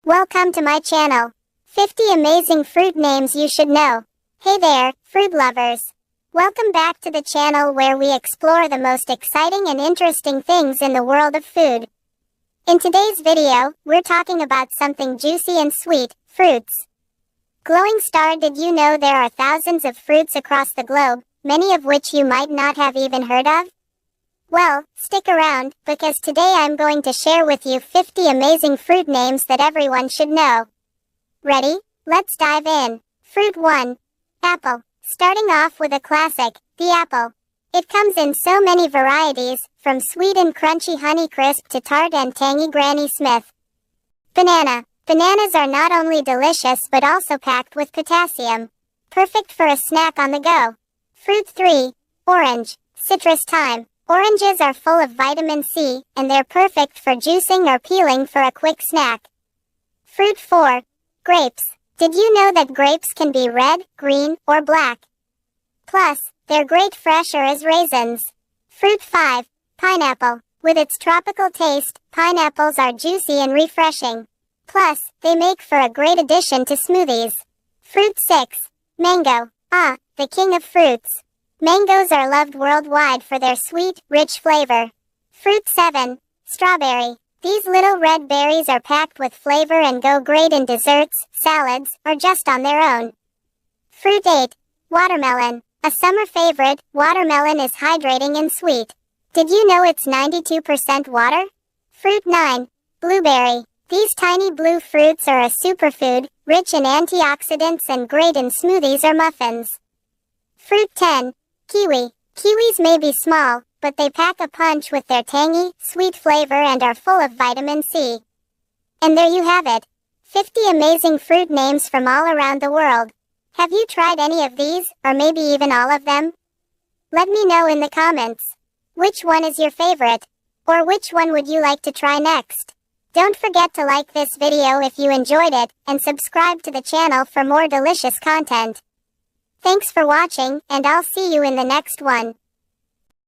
Welcome to my channel. 50 amazing fruit names you should know. Hey there, fruit lovers. Welcome back to the channel where we explore the most exciting and interesting things in the world of food. In today's video, we're talking about something juicy and sweet, fruits. Glowing star, did you know there are thousands of fruits across the globe, many of which you might not have even heard of? Well, stick around, because today I'm going to share with you 50 amazing fruit names that everyone should know. Ready? Let's dive in. Fruit 1. Apple. Starting off with a classic, the apple. It comes in so many varieties, from sweet and crunchy Honeycrisp to tart and tangy Granny Smith. Banana. Bananas are not only delicious but also packed with potassium. Perfect for a snack on the go. Fruit 3. Orange. Citrus time. Oranges are full of vitamin C, and they're perfect for juicing or peeling for a quick snack. Fruit 4. Grapes. Did you know that grapes can be red, green, or black? Plus, they're great fresh or as raisins. Fruit 5. Pineapple. With its tropical taste, pineapples are juicy and refreshing. Plus, they make for a great addition to smoothies. Fruit 6. Mango. The king of fruits. Mangoes are loved worldwide for their sweet, rich flavor. Fruit 7. Strawberry. These little red berries are packed with flavor and go great in desserts, salads, or just on their own. Fruit 8. Watermelon. A summer favorite, watermelon is hydrating and sweet. Did you know it's 92% water? Fruit 9. Blueberry. These tiny blue fruits are a superfood, rich in antioxidants and great in smoothies or muffins. Fruit 10. Kiwi. Kiwis may be small, but they pack a punch with their tangy, sweet flavor and are full of vitamin C. And there you have it. 50 amazing fruit names from all around the world. Have you tried any of these, or maybe even all of them? Let me know in the comments. Which one is your favorite? Or which one would you like to try next? Don't forget to like this video if you enjoyed it, and subscribe to the channel for more delicious content. Thanks for watching, and I'll see you in the next one.